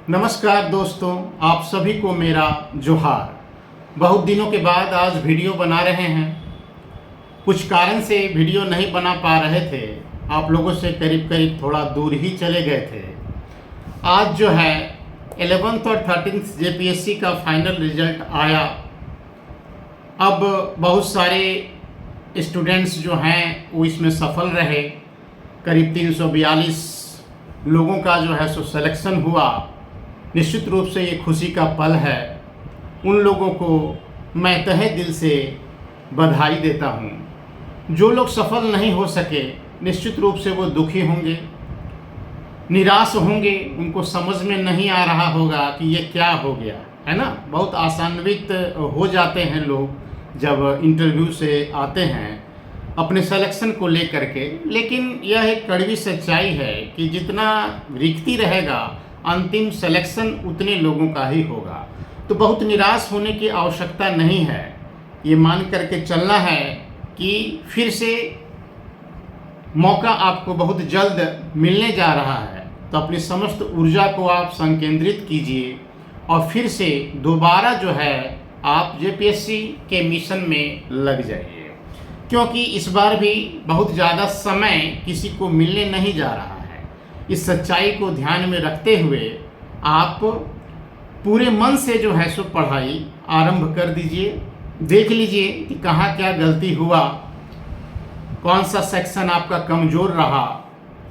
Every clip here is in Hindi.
नमस्कार दोस्तों, आप सभी को मेरा जोहार। बहुत दिनों के बाद आज वीडियो बना रहे हैं। कुछ कारण से वीडियो नहीं बना पा रहे थे, आप लोगों से करीब करीब थोड़ा दूर ही चले गए थे। आज जो है 11th और 13th जेपीएससी का फाइनल रिजल्ट आया। अब बहुत सारे स्टूडेंट्स जो हैं वो इसमें सफल रहे। करीब 342 लोगों का जो है सो सिलेक्शन हुआ। निश्चित रूप से ये खुशी का पल है। उन लोगों को मैं तहे दिल से बधाई देता हूँ। जो लोग सफल नहीं हो सके, निश्चित रूप से वो दुखी होंगे, निराश होंगे। उनको समझ में नहीं आ रहा होगा कि ये क्या हो गया, है ना। बहुत आशान्वित हो जाते हैं लोग जब इंटरव्यू से आते हैं अपने सिलेक्शन को लेकर के। लेकिन यह एक कड़वी सच्चाई है कि जितना रिक्ति रहेगा, अंतिम सिलेक्शन उतने लोगों का ही होगा। तो बहुत निराश होने की आवश्यकता नहीं है। ये मान करके चलना है कि फिर से मौका आपको बहुत जल्द मिलने जा रहा है। तो अपनी समस्त ऊर्जा को आप संकेंद्रित कीजिए और फिर से दोबारा जो है आप जेपीएससी के मिशन में लग जाइए, क्योंकि इस बार भी बहुत ज़्यादा समय किसी को मिलने नहीं जा रहा है। इस सच्चाई को ध्यान में रखते हुए आप पूरे मन से जो है सो पढ़ाई आरंभ कर दीजिए। देख लीजिए कि कहाँ क्या गलती हुआ, कौन सा सेक्शन आपका कमज़ोर रहा,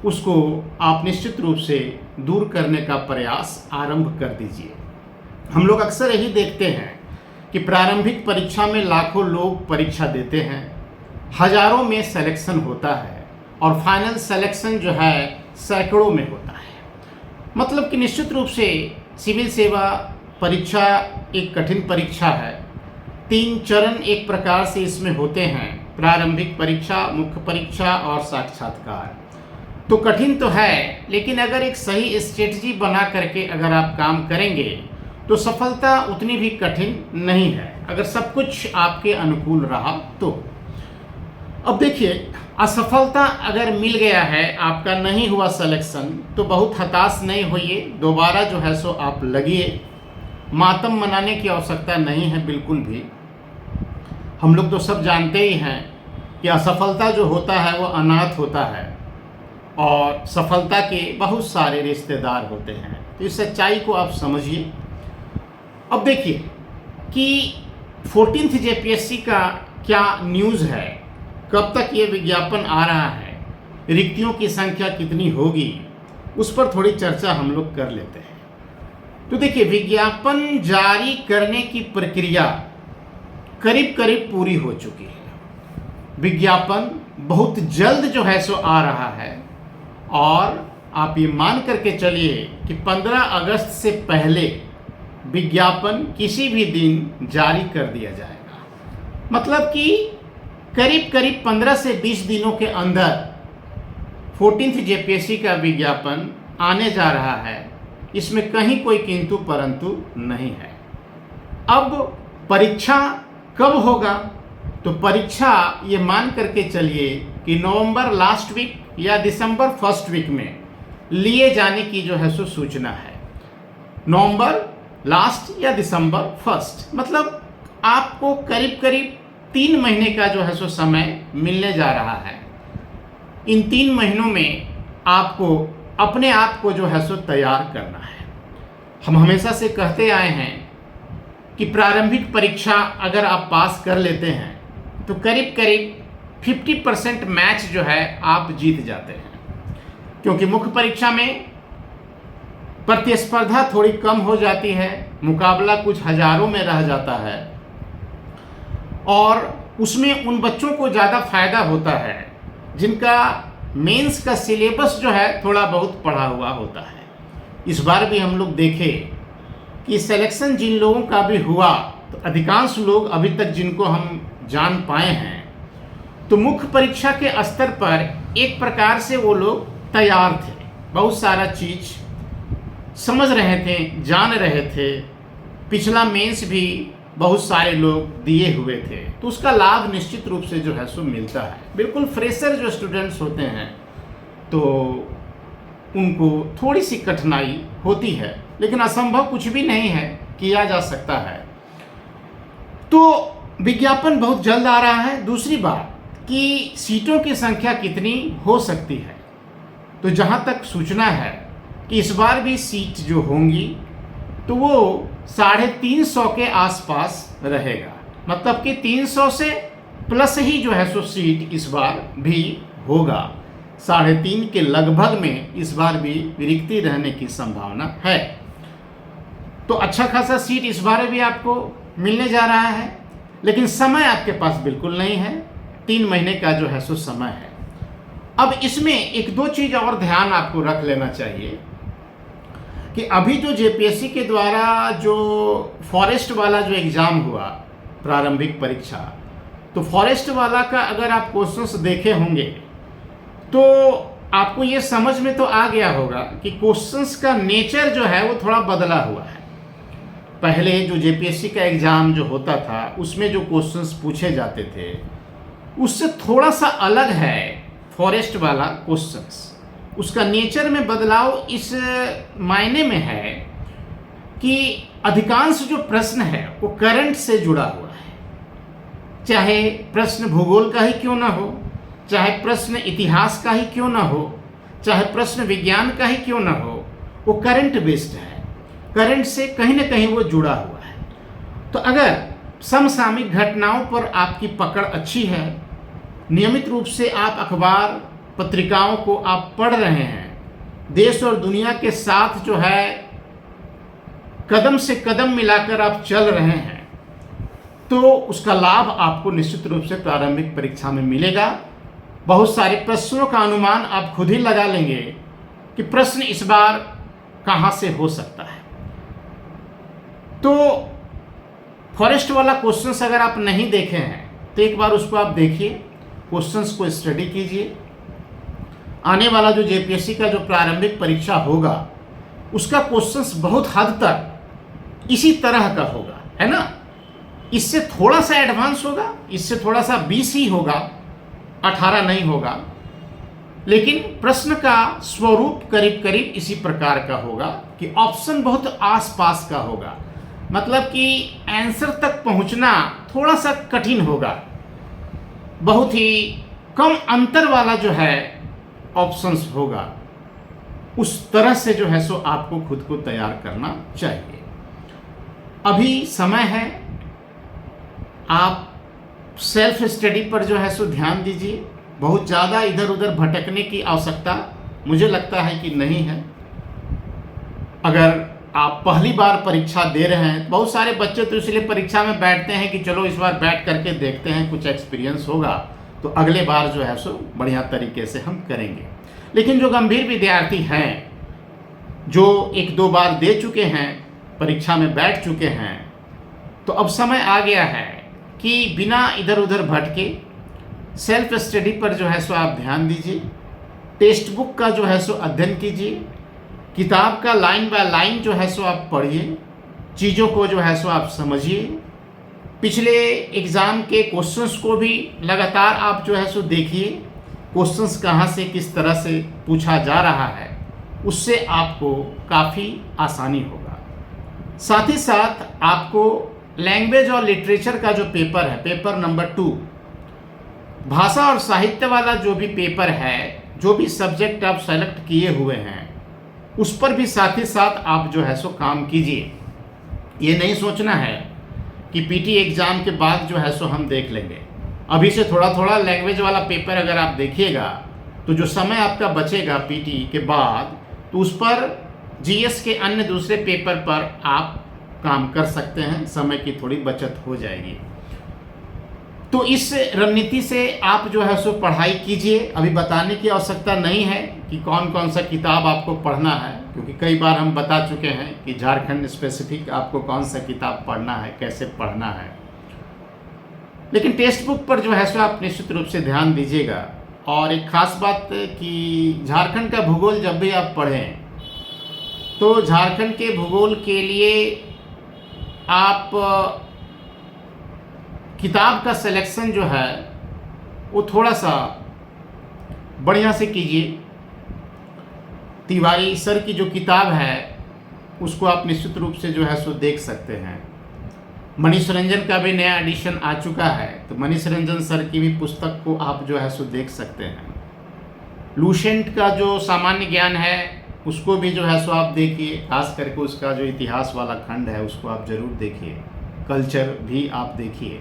उसको आप निश्चित रूप से दूर करने का प्रयास आरंभ कर दीजिए। हम लोग अक्सर यही देखते हैं कि प्रारंभिक परीक्षा में लाखों लोग परीक्षा देते हैं, हजारों में सिलेक्शन होता है और फाइनल सिलेक्शन जो है सैकड़ों में होता है। मतलब कि निश्चित रूप से सिविल सेवा परीक्षा एक कठिन परीक्षा है। 3 चरण एक प्रकार से इसमें होते हैं: प्रारंभिक परीक्षा, मुख्य परीक्षा और साक्षात्कार। तो कठिन तो है, लेकिन अगर एक सही स्ट्रेटजी बना करके अगर आप काम करेंगे तो सफलता उतनी भी कठिन नहीं है, अगर सब कुछ आपके अनुकूल रहा तो। अब देखिए, असफलता अगर मिल गया है, आपका नहीं हुआ सिलेक्शन, तो बहुत हताश नहीं होइए। दोबारा जो है सो आप लगिए। मातम मनाने की आवश्यकता नहीं है बिल्कुल भी। हम लोग तो सब जानते ही हैं कि असफलता जो होता है वो अनाथ होता है और सफलता के बहुत सारे रिश्तेदार होते हैं। तो इस सच्चाई को आप समझिए। अब देखिए कि 14th जेपीएससी का क्या न्यूज़ है, कब तक ये विज्ञापन आ रहा है, रिक्तियों की संख्या कितनी होगी, उस पर थोड़ी चर्चा हम लोग कर लेते हैं। तो देखिए, विज्ञापन जारी करने की प्रक्रिया करीब करीब पूरी हो चुकी है। विज्ञापन बहुत जल्द जो है सो आ रहा है और आप ये मान करके चलिए कि 15 अगस्त से पहले विज्ञापन किसी भी दिन जारी कर दिया जाएगा। मतलब कि करीब करीब 15 से 20 दिनों के अंदर 14th जेपीएससी का विज्ञापन आने जा रहा है। इसमें कहीं कोई किंतु परंतु नहीं है। अब परीक्षा कब होगा, तो परीक्षा ये मान करके चलिए कि नवंबर लास्ट वीक या दिसंबर फर्स्ट वीक में लिए जाने की जो है सो सूचना है। नवंबर लास्ट या दिसंबर फर्स्ट, मतलब आपको करीब करीब 3 महीने का जो है सो समय मिलने जा रहा है। इन 3 महीनों में आपको अपने आप को जो है सो तैयार करना है। हम हमेशा से कहते आए हैं कि प्रारंभिक परीक्षा अगर आप पास कर लेते हैं तो करीब करीब 50% मैच जो है आप जीत जाते हैं, क्योंकि मुख्य परीक्षा में प्रतिस्पर्धा थोड़ी कम हो जाती है, मुकाबला कुछ हजारों में रह जाता है और उसमें उन बच्चों को ज़्यादा फायदा होता है जिनका मेंस का सिलेबस जो है थोड़ा बहुत पढ़ा हुआ होता है। इस बार भी हम लोग देखें कि सिलेक्शन जिन लोगों का भी हुआ, तो अधिकांश लोग अभी तक जिनको हम जान पाए हैं, तो मुख्य परीक्षा के स्तर पर एक प्रकार से वो लोग तैयार थे, बहुत सारा चीज़ समझ रहे थे, जान रहे थे। पिछला मेंस भी बहुत सारे लोग दिए हुए थे, तो उसका लाभ निश्चित रूप से जो है सो मिलता है। बिल्कुल फ्रेशर जो स्टूडेंट्स होते हैं तो उनको थोड़ी सी कठिनाई होती है, लेकिन असंभव कुछ भी नहीं है, किया जा सकता है। तो विज्ञापन बहुत जल्द आ रहा है। दूसरी बात कि सीटों की संख्या कितनी हो सकती है, तो जहाँ तक सूचना है कि इस बार भी सीट जो होंगी तो वो 350 के आसपास रहेगा, मतलब कि 300 से प्लस ही जो है सो सीट इस बार भी होगा। 3.5 के लगभग में इस बार भी रिक्ति रहने की संभावना है। तो अच्छा खासा सीट इस बार भी आपको मिलने जा रहा है, लेकिन समय आपके पास बिल्कुल नहीं है। 3 महीने का जो है सो समय है। अब इसमें एक दो चीज़ और ध्यान आपको रख लेना चाहिए कि अभी जो जेपीएससी के द्वारा जो फॉरेस्ट वाला जो एग्ज़ाम हुआ, प्रारंभिक परीक्षा, तो फॉरेस्ट वाला का अगर आप क्वेश्चंस देखे होंगे तो आपको ये समझ में तो आ गया होगा कि क्वेश्चंस का नेचर जो है वो थोड़ा बदला हुआ है। पहले जो जेपीएससी का एग्ज़ाम जो होता था उसमें जो क्वेश्चंस पूछे जाते थे उससे थोड़ा सा अलग है फॉरेस्ट वाला क्वेश्चंस। उसका नेचर में बदलाव इस मायने में है कि अधिकांश जो प्रश्न है वो करंट से जुड़ा हुआ है। चाहे प्रश्न भूगोल का ही क्यों ना हो, चाहे प्रश्न इतिहास का ही क्यों ना हो, चाहे प्रश्न विज्ञान का ही क्यों ना हो, वो करंट बेस्ड है। करंट से कहीं ना कहीं वो जुड़ा हुआ है। तो अगर समसामयिक घटनाओं पर आपकी पकड़ अच्छी है, नियमित रूप से आप अखबार पत्रिकाओं को आप पढ़ रहे हैं, देश और दुनिया के साथ जो है कदम से कदम मिलाकर आप चल रहे हैं, तो उसका लाभ आपको निश्चित रूप से प्रारंभिक परीक्षा में मिलेगा। बहुत सारे प्रश्नों का अनुमान आप खुद ही लगा लेंगे कि प्रश्न इस बार कहाँ से हो सकता है। तो फॉरेस्ट वाला क्वेश्चंस अगर आप नहीं देखे हैं तो एक बार उसको आप देखिए, क्वेश्चंस को स्टडी कीजिए। आने वाला जो जेपीएससी का जो प्रारंभिक परीक्षा होगा उसका क्वेश्चंस बहुत हद तक इसी तरह का होगा, है ना। इससे थोड़ा सा एडवांस होगा, इससे थोड़ा सा 20 ही होगा, 18 नहीं होगा, लेकिन प्रश्न का स्वरूप करीब करीब इसी प्रकार का होगा कि ऑप्शन बहुत आसपास का होगा। मतलब कि आंसर तक पहुंचना थोड़ा सा कठिन होगा, बहुत ही कम अंतर वाला जो है ऑप्शंस होगा। उस तरह से जो है सो आपको खुद को तैयार करना चाहिए। अभी समय है, आप सेल्फ स्टडी पर जो है सो ध्यान दीजिए। बहुत ज़्यादा इधर उधर भटकने की आवश्यकता मुझे लगता है कि नहीं है। अगर आप पहली बार परीक्षा दे रहे हैं, बहुत सारे बच्चे तो इसलिए परीक्षा में बैठते हैं कि चलो इस बार बैठ करके देखते हैं, कुछ एक्सपीरियंस होगा तो अगले बार जो है सो बढ़िया तरीके से हम करेंगे। लेकिन जो गंभीर विद्यार्थी हैं, जो 1-2 बार दे चुके हैं, परीक्षा में बैठ चुके हैं, तो अब समय आ गया है कि बिना इधर उधर भटके सेल्फ स्टडी पर जो है सो आप ध्यान दीजिए। टेक्स्ट बुक का जो है सो अध्ययन कीजिए, किताब का लाइन बाय लाइन जो है सो आप पढ़िए, चीज़ों को जो है सो आप समझिए। पिछले एग्ज़ाम के क्वेश्चंस को भी लगातार आप जो है सो देखिए, क्वेश्चंस कहाँ से किस तरह से पूछा जा रहा है, उससे आपको काफ़ी आसानी होगा। साथ ही साथ आपको लैंग्वेज और लिटरेचर का जो पेपर है, पेपर नंबर 2, भाषा और साहित्य वाला जो भी पेपर है, जो भी सब्जेक्ट आप सेलेक्ट किए हुए हैं, उस पर भी साथ ही साथ आप जो है सो काम कीजिए। ये नहीं सोचना है कि पीटी एग्ज़ाम के बाद जो है सो हम देख लेंगे। अभी से थोड़ा थोड़ा लैंग्वेज वाला पेपर अगर आप देखिएगा तो जो समय आपका बचेगा पीटी के बाद, तो उस पर जीएस के अन्य दूसरे पेपर पर आप काम कर सकते हैं, समय की थोड़ी बचत हो जाएगी। तो इस रणनीति से आप जो है सो पढ़ाई कीजिए। अभी बताने की आवश्यकता नहीं है कि कौन कौन सा किताब आपको पढ़ना है, क्योंकि कई बार हम बता चुके हैं कि झारखंड स्पेसिफिक आपको कौन सा किताब पढ़ना है, कैसे पढ़ना है। लेकिन टेक्स्ट बुक पर जो है सो आप निश्चित रूप से ध्यान दीजिएगा। और एक ख़ास बात कि झारखंड का भूगोल जब भी आप पढ़ें तो झारखंड के भूगोल के लिए आप किताब का सिलेक्शन जो है वो थोड़ा सा बढ़िया से कीजिए। तिवारी सर की जो किताब है उसको आप निश्चित रूप से जो है सो देख सकते हैं। मनीष रंजन का भी नया एडिशन आ चुका है, तो मनीष रंजन सर की भी पुस्तक को आप जो है सो देख सकते हैं। लूसेंट का जो सामान्य ज्ञान है उसको भी जो है सो आप देखिए, खास करके उसका जो इतिहास वाला खंड है उसको आप ज़रूर देखिए, कल्चर भी आप देखिए।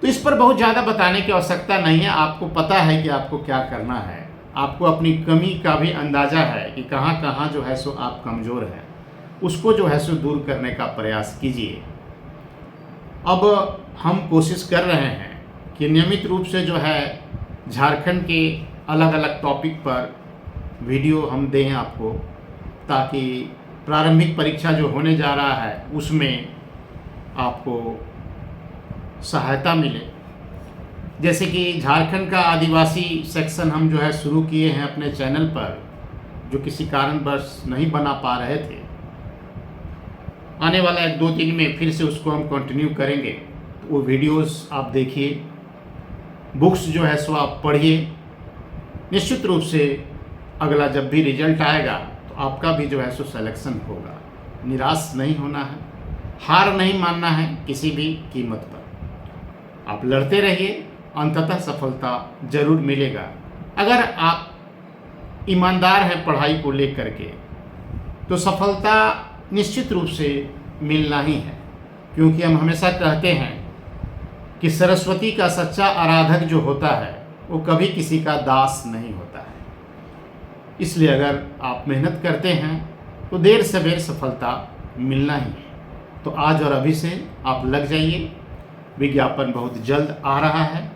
तो इस पर बहुत ज़्यादा बताने की आवश्यकता नहीं है, आपको पता है कि आपको क्या करना है। आपको अपनी कमी का भी अंदाज़ा है कि कहाँ कहाँ जो है सो आप कमज़ोर हैं, उसको जो है सो दूर करने का प्रयास कीजिए। अब हम कोशिश कर रहे हैं कि नियमित रूप से जो है झारखंड के अलग अलग टॉपिक पर वीडियो हम दें आपको, ताकि प्रारंभिक परीक्षा जो होने जा रहा है उसमें आपको सहायता मिले। जैसे कि झारखंड का आदिवासी सेक्शन हम जो है शुरू किए हैं अपने चैनल पर, जो किसी कारणवश नहीं बना पा रहे थे। आने वाला 1-2 दिन में फिर से उसको हम कंटिन्यू करेंगे। तो वो वीडियोस आप देखिए, बुक्स जो है सो आप पढ़िए। निश्चित रूप से अगला जब भी रिजल्ट आएगा तो आपका भी जो है सो सिलेक्शन होगा। निराश नहीं होना है, हार नहीं मानना है किसी भी कीमत पर। आप लड़ते रहिए, अंततः सफलता जरूर मिलेगा। अगर आप ईमानदार हैं पढ़ाई को लेकर के, तो सफलता निश्चित रूप से मिलना ही है। क्योंकि हम हमेशा कहते हैं कि सरस्वती का सच्चा आराधक जो होता है वो कभी किसी का दास नहीं होता है। इसलिए अगर आप मेहनत करते हैं तो देर सवेर सफलता मिलना ही है। तो आज और अभी से आप लग जाइए। विज्ञापन बहुत जल्द आ रहा है।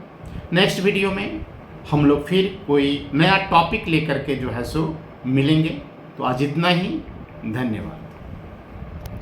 नेक्स्ट वीडियो में हम लोग फिर कोई नया टॉपिक लेकर के जो है सो मिलेंगे। तो आज इतना ही, धन्यवाद।